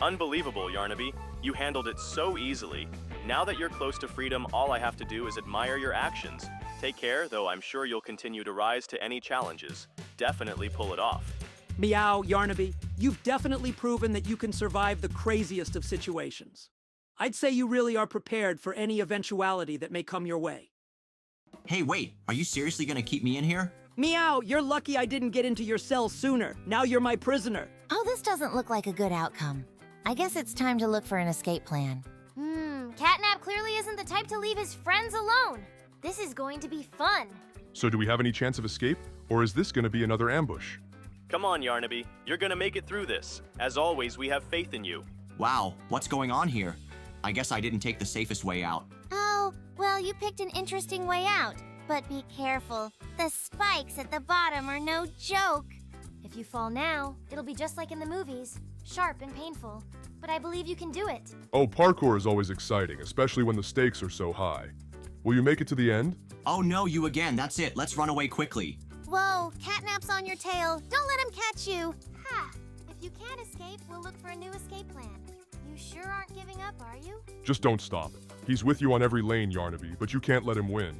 [SPEAKER 4] Unbelievable, Yarnaby. You handled it so easily. Now that you're close to freedom, all I have to do is admire your actions. Take care, though I'm sure you'll continue to rise to any challenges. Definitely pull it off.
[SPEAKER 3] Meow, Yarnaby, you've definitely proven that you can survive the craziest of situations. I'd say you really are prepared for any eventuality that may come your way.
[SPEAKER 1] Hey, wait, are you seriously gonna keep me in here?
[SPEAKER 3] Meow, you're lucky I didn't get into your cell sooner. Now you're my prisoner.
[SPEAKER 2] Oh, this doesn't look like a good outcome. I guess it's time to look for an escape plan.
[SPEAKER 5] CatNap clearly isn't the type to leave his friends alone. This is going to be fun.
[SPEAKER 6] So do we have any chance of escape, or is this gonna be another ambush?
[SPEAKER 4] Come on, Yarnaby. You're gonna make it through this. As always, we have faith in you.
[SPEAKER 1] Wow, what's going on here? I guess I didn't take the safest way out.
[SPEAKER 8] Oh, well, you picked an interesting way out. But be careful. The spikes at the bottom are no joke.
[SPEAKER 5] If you fall now, it'll be just like in the movies. Sharp and painful. But I believe you can do it.
[SPEAKER 6] Oh, parkour is always exciting, especially when the stakes are so high. Will you make it to the end?
[SPEAKER 1] Oh no, you again, that's it. Let's run away quickly.
[SPEAKER 8] Whoa, CatNap's on your tail. Don't let him catch you.
[SPEAKER 5] Ha! If you can't escape, we'll look for a new escape plan. You sure aren't giving up, are you?
[SPEAKER 6] Just don't stop. He's with you on every lane, Yarnaby, but you can't let him win.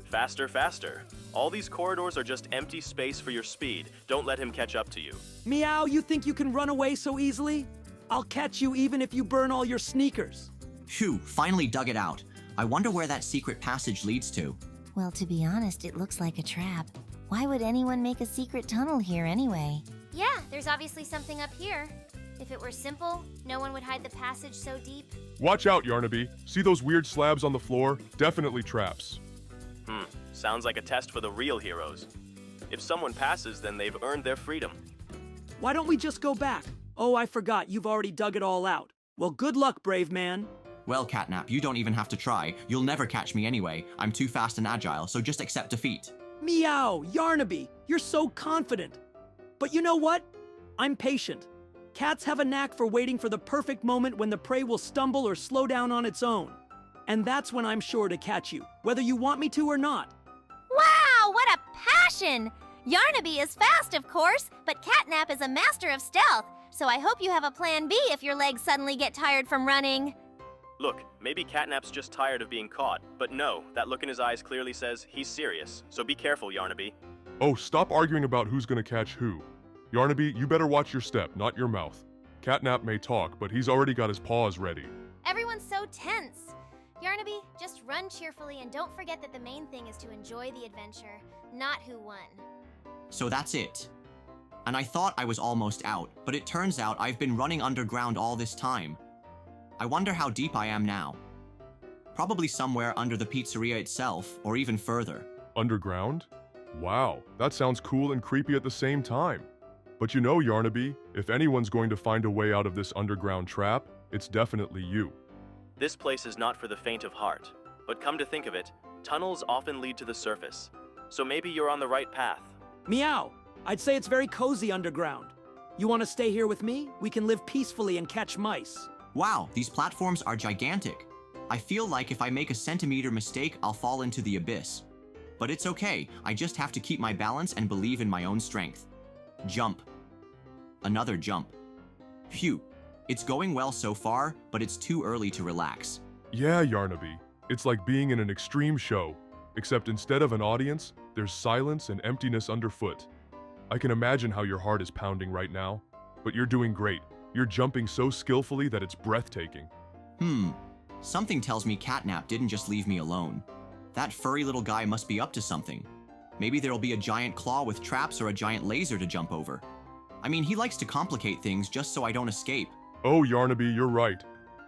[SPEAKER 4] Faster, faster. All these corridors are just empty space for your speed. Don't let him catch up to you.
[SPEAKER 3] Meow, you think you can run away so easily? I'll catch you even if you burn all your sneakers.
[SPEAKER 1] Phew, finally dug it out. I wonder where that secret passage leads to.
[SPEAKER 2] Well, to be honest, it looks like a trap. Why would anyone make a secret tunnel here anyway?
[SPEAKER 5] Yeah, there's obviously something up here. If it were simple, no one would hide the passage so deep.
[SPEAKER 6] Watch out, Yarnaby. See those weird slabs on the floor? Definitely traps.
[SPEAKER 4] Sounds like a test for the real heroes. If someone passes, then they've earned their freedom.
[SPEAKER 3] Why don't we just go back? Oh, I forgot, you've already dug it all out. Well, good luck, brave man.
[SPEAKER 1] Well, CatNap, you don't even have to try. You'll never catch me anyway. I'm too fast and agile, so just accept defeat.
[SPEAKER 3] Meow, Yarnaby, you're so confident. But you know what? I'm patient. Cats have a knack for waiting for the perfect moment when the prey will stumble or slow down on its own. And that's when I'm sure to catch you, whether you want me to or not.
[SPEAKER 8] Wow, what a passion! Yarnaby is fast, of course, but CatNap is a master of stealth, so I hope you have a plan B if your legs suddenly get tired from running.
[SPEAKER 4] Look, maybe CatNap's just tired of being caught, but no, that look in his eyes clearly says he's serious, so be careful, Yarnaby.
[SPEAKER 6] Oh, stop arguing about who's gonna catch who. Yarnaby, you better watch your step, not your mouth. CatNap may talk, but he's already got his paws ready.
[SPEAKER 5] Everyone's so tense. Yarnaby, just run cheerfully and don't forget that the main thing is to enjoy the adventure, not who won.
[SPEAKER 1] So that's it. And I thought I was almost out, but it turns out I've been running underground all this time. I wonder how deep I am now. Probably somewhere under the pizzeria itself, or even further.
[SPEAKER 6] Underground? Wow, that sounds cool and creepy at the same time. But you know, Yarnaby, if anyone's going to find a way out of this underground trap, it's definitely you.
[SPEAKER 4] This place is not for the faint of heart, but come to think of it, tunnels often lead to the surface. So maybe you're on the right path.
[SPEAKER 3] Meow! I'd say it's very cozy underground. You want to stay here with me? We can live peacefully and catch mice.
[SPEAKER 1] Wow, these platforms are gigantic. I feel like if I make a centimeter mistake, I'll fall into the abyss. But it's okay, I just have to keep my balance and believe in my own strength. Jump. Another jump. Phew. It's going well so far, but it's too early to relax.
[SPEAKER 6] Yeah, Yarnaby, it's like being in an extreme show, except instead of an audience, there's silence and emptiness underfoot. I can imagine how your heart is pounding right now, but you're doing great. You're jumping so skillfully that it's breathtaking.
[SPEAKER 1] Something tells me CatNap didn't just leave me alone. That furry little guy must be up to something. Maybe there'll be a giant claw with traps or a giant laser to jump over. I mean, he likes to complicate things just so I don't escape.
[SPEAKER 6] Oh, Yarnaby, you're right.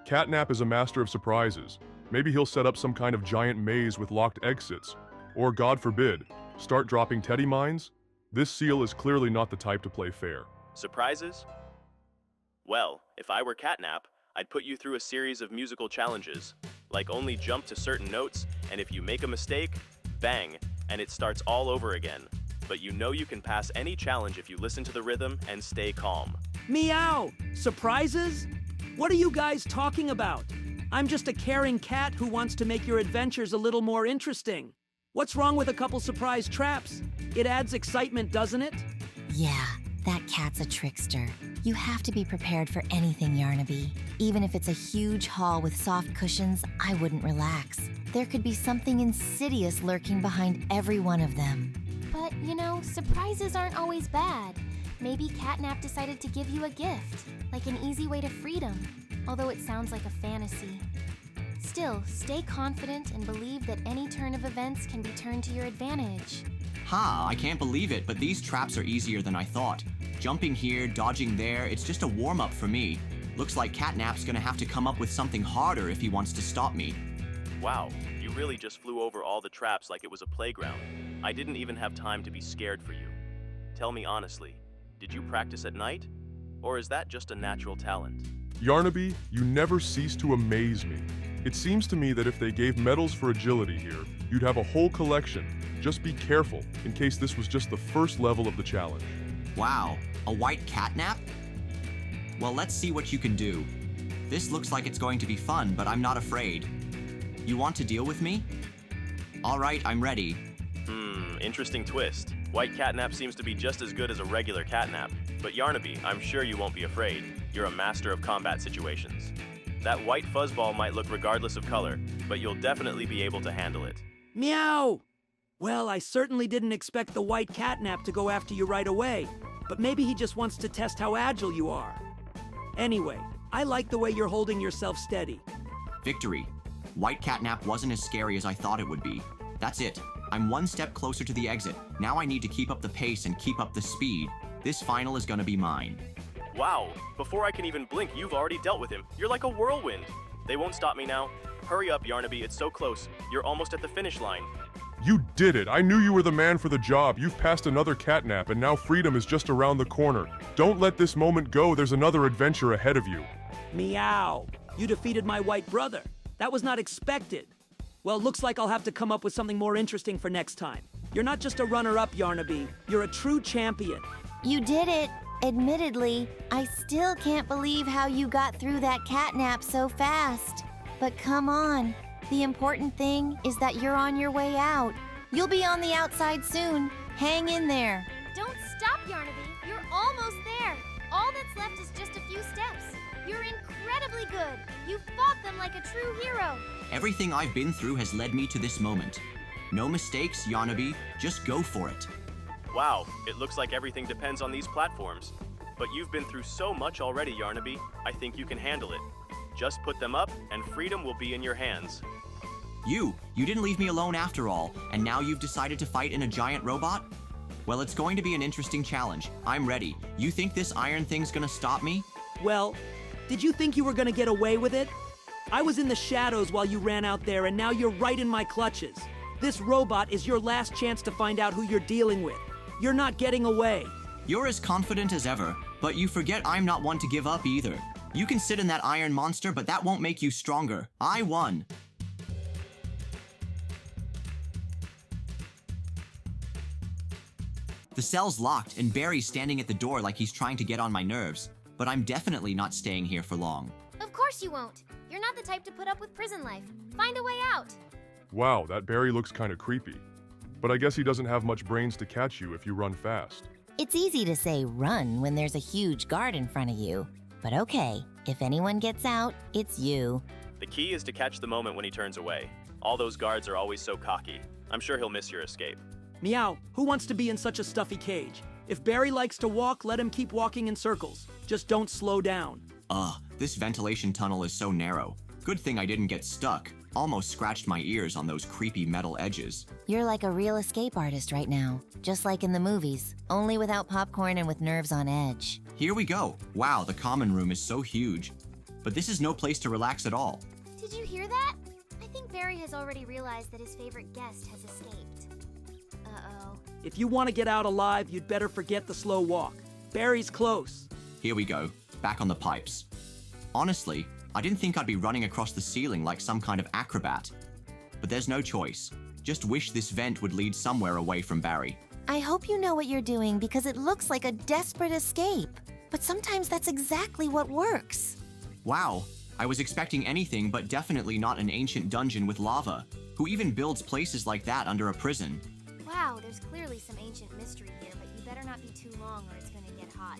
[SPEAKER 6] CatNap is a master of surprises. Maybe he'll set up some kind of giant maze with locked exits. Or, God forbid, start dropping teddy mines? This seal is clearly not the type to play fair.
[SPEAKER 4] Surprises? Well, if I were CatNap, I'd put you through a series of musical challenges, like only jump to certain notes, and if you make a mistake, bang, and it starts all over again. But you know you can pass any challenge if you listen to the rhythm and stay calm.
[SPEAKER 3] Meow! Surprises? What are you guys talking about? I'm just a caring cat who wants to make your adventures a little more interesting. What's wrong with a couple surprise traps? It adds excitement, doesn't it?
[SPEAKER 2] Yeah, that cat's a trickster. You have to be prepared for anything, Yarnaby. Even if it's a huge hall with soft cushions, I wouldn't relax. There could be something insidious lurking behind every one of them.
[SPEAKER 5] But, you know, surprises aren't always bad. Maybe CatNap decided to give you a gift, like an easy way to freedom, although it sounds like a fantasy. Still, stay confident and believe that any turn of events can be turned to your advantage.
[SPEAKER 1] Ha, I can't believe it, but these traps are easier than I thought. Jumping here, dodging there, it's just a warm-up for me. Looks like CatNap's gonna have to come up with something harder if he wants to stop me.
[SPEAKER 4] Wow, you really just flew over all the traps like it was a playground. I didn't even have time to be scared for you. Tell me honestly, did you practice at night? Or is that just a natural talent?
[SPEAKER 6] Yarnaby, you never cease to amaze me. It seems to me that if they gave medals for agility here, you'd have a whole collection. Just be careful, in case this was just the first level of the challenge.
[SPEAKER 1] Wow, a white CatNap? Well, let's see what you can do. This looks like it's going to be fun, but I'm not afraid. You want to deal with me? All right, I'm ready.
[SPEAKER 4] Interesting twist. White CatNap seems to be just as good as a regular CatNap. But Yarnaby, I'm sure you won't be afraid. You're a master of combat situations. That white fuzzball might look regardless of color, but you'll definitely be able to handle it.
[SPEAKER 3] Meow! Well, I certainly didn't expect the white CatNap to go after you right away, but maybe he just wants to test how agile you are. Anyway, I like the way you're holding yourself steady.
[SPEAKER 1] Victory. White CatNap wasn't as scary as I thought it would be. That's it. I'm one step closer to the exit. Now I need to keep up the pace and keep up the speed. This final is gonna be mine.
[SPEAKER 4] Wow, before I can even blink, you've already dealt with him. You're like a whirlwind. They won't stop me now. Hurry up, Yarnaby, it's so close. You're almost at the finish line.
[SPEAKER 6] You did it! I knew you were the man for the job. You've passed another CatNap, and now freedom is just around the corner. Don't let this moment go. There's another adventure ahead of you.
[SPEAKER 3] Meow! You defeated my white brother. That was not expected. Well, looks like I'll have to come up with something more interesting for next time. You're not just a runner-up, Yarnaby. You're a true champion.
[SPEAKER 2] You did it. Admittedly, I still can't believe how you got through that CatNap so fast. But come on. The important thing is that you're on your way out. You'll be on the outside soon. Hang in there.
[SPEAKER 5] Don't stop, Yarnaby. You're almost there. All that's left is just a few steps. You're incredible. incredibly good. You fought them like a true hero.
[SPEAKER 1] Everything I've been through has led me to this moment. No mistakes, Yarnaby. Just go for it.
[SPEAKER 4] Wow, it looks like everything depends on these platforms. But you've been through so much already, Yarnaby. I think you can handle it. Just put them up, and freedom will be in your hands.
[SPEAKER 1] You didn't leave me alone after all, and now you've decided to fight in a giant robot? Well, it's going to be an interesting challenge. I'm ready. You think this iron thing's gonna stop me?
[SPEAKER 3] Well, did you think you were gonna get away with it? I was in the shadows while you ran out there, and now you're right in my clutches. This robot is your last chance to find out who you're dealing with. You're not getting away.
[SPEAKER 1] You're as confident as ever, but you forget I'm not one to give up either. You can sit in that iron monster, but that won't make you stronger. I won. The cell's locked, and Barry's standing at the door like he's trying to get on my nerves. But I'm definitely not staying here for long.
[SPEAKER 5] Of course you won't. You're not the type to put up with prison life. Find a way out.
[SPEAKER 6] Wow, that Barry looks kind of creepy. But I guess he doesn't have much brains to catch you if you run fast.
[SPEAKER 2] It's easy to say run when there's a huge guard in front of you. But okay, if anyone gets out, it's you.
[SPEAKER 4] The key is to catch the moment when he turns away. All those guards are always so cocky. I'm sure he'll miss your escape.
[SPEAKER 3] Meow, who wants to be in such a stuffy cage? If Barry likes to walk, let him keep walking in circles. Just don't slow down.
[SPEAKER 1] This ventilation tunnel is so narrow. Good thing I didn't get stuck. Almost scratched my ears on those creepy metal edges.
[SPEAKER 2] You're like a real escape artist right now, just like in the movies, only without popcorn and with nerves on edge.
[SPEAKER 1] Here we go. Wow, the common room is so huge. But this is no place to relax at all.
[SPEAKER 5] Did you hear that? I think Barry has already realized that his favorite guest has escaped. Uh-oh.
[SPEAKER 3] If you want to get out alive, you'd better forget the slow walk. Barry's close.
[SPEAKER 1] Here we go. Back on the pipes. Honestly, I didn't think I'd be running across the ceiling like some kind of acrobat. But there's no choice. Just wish this vent would lead somewhere away from Barry.
[SPEAKER 2] I hope you know what you're doing because it looks like a desperate escape. But sometimes that's exactly what works.
[SPEAKER 1] Wow, I was expecting anything but definitely not an ancient dungeon with lava. Who even builds places like that under a prison?
[SPEAKER 5] Wow, there's clearly some ancient mystery here, but you better not be too long or it's gonna get hot.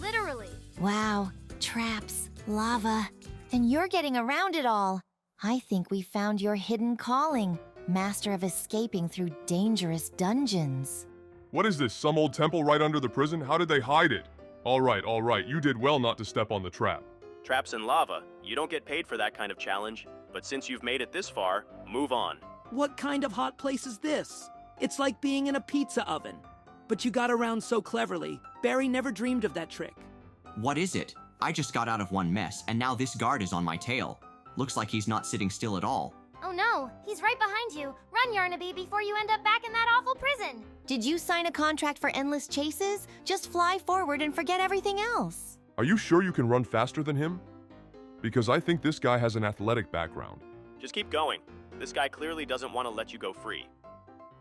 [SPEAKER 5] Literally.
[SPEAKER 2] Wow, traps, lava, and you're getting around it all. I think we found your hidden calling, master of escaping through dangerous dungeons.
[SPEAKER 6] What is this, some old temple right under the prison? How did they hide it? All right, you did well not to step on the trap.
[SPEAKER 4] Traps in lava. You don't get paid for that kind of challenge. But since you've made it this far, move on.
[SPEAKER 3] What kind of hot place is this? It's like being in a pizza oven. But you got around so cleverly. Barry never dreamed of that trick.
[SPEAKER 1] What is it? I just got out of one mess, and now this guard is on my tail. Looks like he's not sitting still at all.
[SPEAKER 5] Oh no, he's right behind you. Run, Yarnaby, before you end up back in that awful prison.
[SPEAKER 2] Did you sign a contract for endless chases? Just fly forward and forget everything else.
[SPEAKER 6] Are you sure you can run faster than him? Because I think this guy has an athletic background.
[SPEAKER 4] Just keep going. This guy clearly doesn't want to let you go free.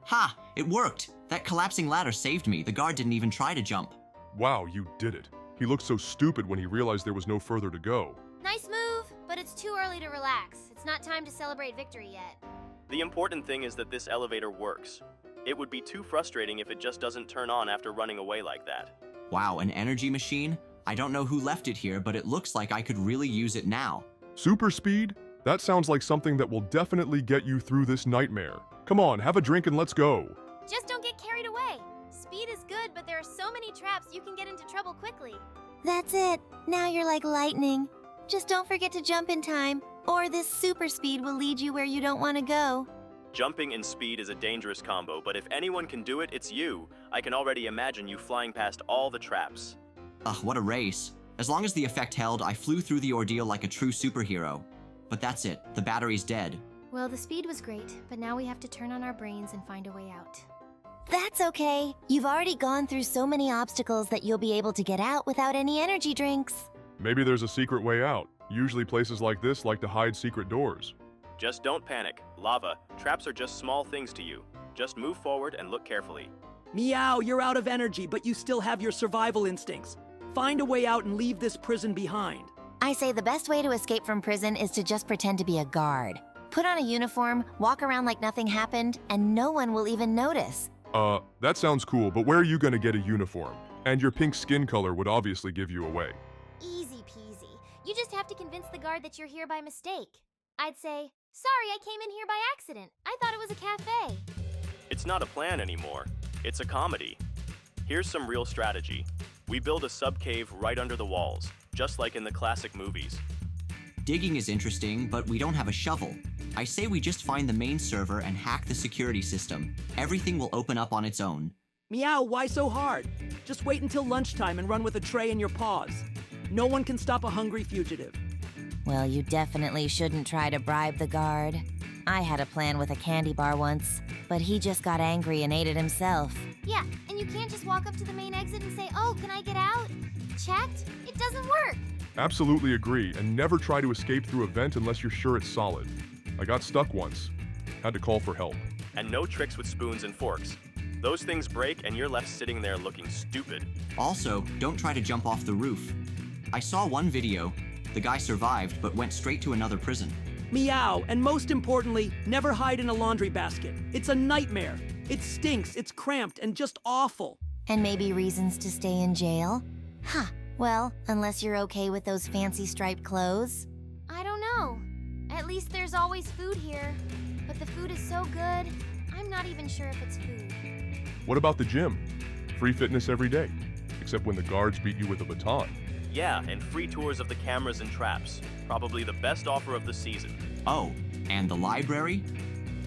[SPEAKER 1] Ha! It worked! That collapsing ladder saved me. The guard didn't even try to jump.
[SPEAKER 6] Wow, you did it. He looked so stupid when he realized there was no further to go.
[SPEAKER 5] Nice move, but it's too early to relax. It's not time to celebrate victory yet.
[SPEAKER 4] The important thing is that this elevator works. It would be too frustrating if it just doesn't turn on after running away like that.
[SPEAKER 1] Wow, an energy machine? I don't know who left it here, but it looks like I could really use it now.
[SPEAKER 6] Super speed? That sounds like something that will definitely get you through this nightmare. Come on, have a drink and let's go.
[SPEAKER 5] Just don't get carried away. Speed is good, but there are so many traps you can get into trouble quickly.
[SPEAKER 2] That's it. Now you're like lightning. Just don't forget to jump in time, or this super speed will lead you where you don't want to go.
[SPEAKER 4] Jumping and speed is a dangerous combo, but if anyone can do it, it's you. I can already imagine you flying past all the traps.
[SPEAKER 1] Ugh, what a race. As long as the effect held, I flew through the ordeal like a true superhero. But that's it. The battery's dead.
[SPEAKER 5] Well, the speed was great, but now we have to turn on our brains and find a way out.
[SPEAKER 2] That's okay. You've already gone through so many obstacles that you'll be able to get out without any energy drinks.
[SPEAKER 6] Maybe there's a secret way out. Usually places like this like to hide secret doors.
[SPEAKER 4] Just don't panic. Lava, traps are just small things to you. Just move forward and look carefully.
[SPEAKER 3] Meow, you're out of energy, but you still have your survival instincts. Find a way out and leave this prison behind.
[SPEAKER 2] I say the best way to escape from prison is to just pretend to be a guard. Put on a uniform, walk around like nothing happened, and no one will even notice.
[SPEAKER 6] That sounds cool, but where are you gonna get a uniform? And your pink skin color would obviously give you away.
[SPEAKER 5] Easy peasy. You just have to convince the guard that you're here by mistake. I'd say, sorry, I came in here by accident. I thought it was a cafe.
[SPEAKER 4] It's not a plan anymore. It's a comedy. Here's some real strategy. We build a sub-cave right under the walls, just like in the classic movies.
[SPEAKER 1] Digging is interesting, but we don't have a shovel. I say we just find the main server and hack the security system. Everything will open up on its own.
[SPEAKER 3] Meow, why so hard? Just wait until lunchtime and run with a tray in your paws. No one can stop a hungry fugitive.
[SPEAKER 2] Well, you definitely shouldn't try to bribe the guard. I had a plan with a candy bar once, but he just got angry and ate it himself.
[SPEAKER 5] Yeah, and you can't just walk up to the main exit and say, oh, can I get out? Checked? It doesn't work.
[SPEAKER 6] Absolutely agree, and never try to escape through a vent unless you're sure it's solid. I got stuck once. Had to call for help.
[SPEAKER 4] And no tricks with spoons and forks. Those things break and you're left sitting there looking stupid.
[SPEAKER 1] Also, don't try to jump off the roof. I saw one video. The guy survived, but went straight to another prison.
[SPEAKER 3] Meow, and most importantly, never hide in a laundry basket. It's a nightmare. It stinks, it's cramped, and just awful.
[SPEAKER 2] And maybe reasons to stay in jail? Huh. Well, unless you're okay with those fancy striped clothes.
[SPEAKER 5] I don't know. At least there's always food here. But the food is so good, I'm not even sure if it's food.
[SPEAKER 6] What about the gym? Free fitness every day, except when the guards beat you with a baton.
[SPEAKER 4] Yeah, and free tours of the cameras and traps. Probably the best offer of the season.
[SPEAKER 1] Oh, and the library?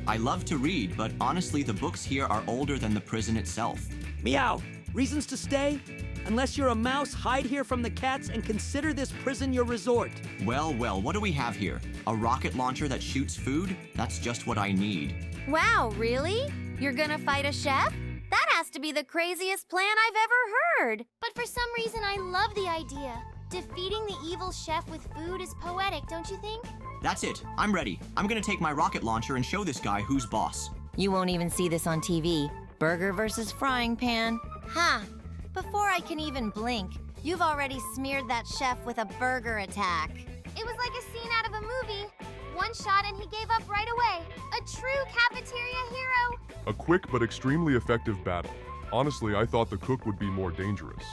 [SPEAKER 1] I love to read, but honestly, the books here are older than the prison itself.
[SPEAKER 3] Meow, reasons to stay? Unless you're a mouse, hide here from the cats and consider this prison your resort.
[SPEAKER 1] Well, what do we have here? A rocket launcher that shoots food? That's just what I need.
[SPEAKER 2] Wow, really? You're gonna fight a chef? That has to be the craziest plan I've ever heard.
[SPEAKER 5] But for some reason, I love the idea. Defeating the evil chef with food is poetic, don't you think?
[SPEAKER 1] That's it. I'm ready. I'm gonna take my rocket launcher and show this guy who's boss.
[SPEAKER 2] You won't even see this on TV. Burger versus frying pan. Ha! Before I can even blink, you've already smeared that chef with a burger attack.
[SPEAKER 5] It was like a scene out of a movie. One shot and he gave up right away. A true cafeteria hero.
[SPEAKER 6] A quick but extremely effective battle. Honestly, I thought the cook would be more dangerous.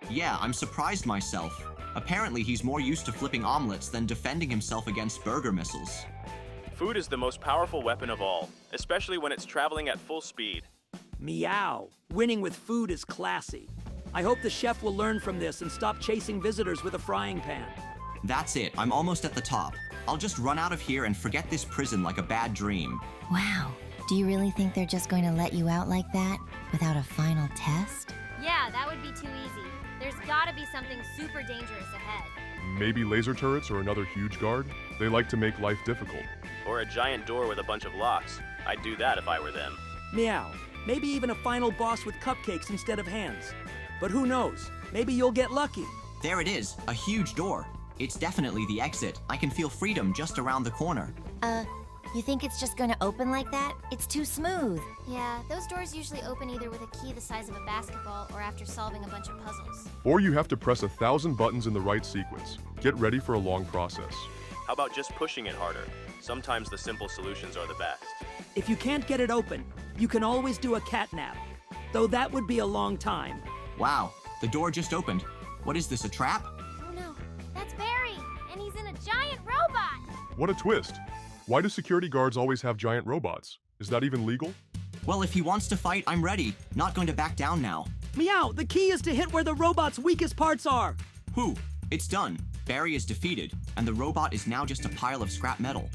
[SPEAKER 1] Yeah, I'm surprised myself. Apparently, he's more used to flipping omelets than defending himself against burger missiles.
[SPEAKER 4] Food is the most powerful weapon of all, especially when it's traveling at full speed.
[SPEAKER 3] Meow, winning with food is classy. I hope the chef will learn from this and stop chasing visitors with a frying pan.
[SPEAKER 1] That's it. I'm almost at the top. I'll just run out of here and forget this prison like a bad dream.
[SPEAKER 2] Wow. Do you really think they're just going to let you out like that without a final test?
[SPEAKER 5] Yeah, that would be too easy. There's gotta be something super dangerous ahead.
[SPEAKER 6] Maybe laser turrets or another huge guard? They like to make life difficult.
[SPEAKER 4] Or a giant door with a bunch of locks. I'd do that if I were them.
[SPEAKER 3] Meow, maybe even a final boss with cupcakes instead of hands. But who knows? Maybe you'll get lucky.
[SPEAKER 1] There it is, a huge door. It's definitely the exit. I can feel freedom just around the corner.
[SPEAKER 2] You think it's just going to open like that? It's too smooth.
[SPEAKER 5] Yeah, those doors usually open either with a key the size of a basketball or after solving a bunch of puzzles.
[SPEAKER 6] Or you have to press 1,000 buttons in the right sequence. Get ready for a long process.
[SPEAKER 4] How about just pushing it harder? Sometimes the simple solutions are the best.
[SPEAKER 3] If you can't get it open, you can always do a CatNap. Though that would be a long time.
[SPEAKER 1] Wow, the door just opened. What is this, a trap?
[SPEAKER 5] Oh no, that's Barry, and he's in a giant robot!
[SPEAKER 6] What a twist! Why do security guards always have giant robots? Is that even legal?
[SPEAKER 1] Well, if he wants to fight, I'm ready. Not going to back down now.
[SPEAKER 3] Meow, the key is to hit where the robot's weakest parts are.
[SPEAKER 1] Whew, it's done. Barry is defeated, and the robot is now just a pile of scrap metal.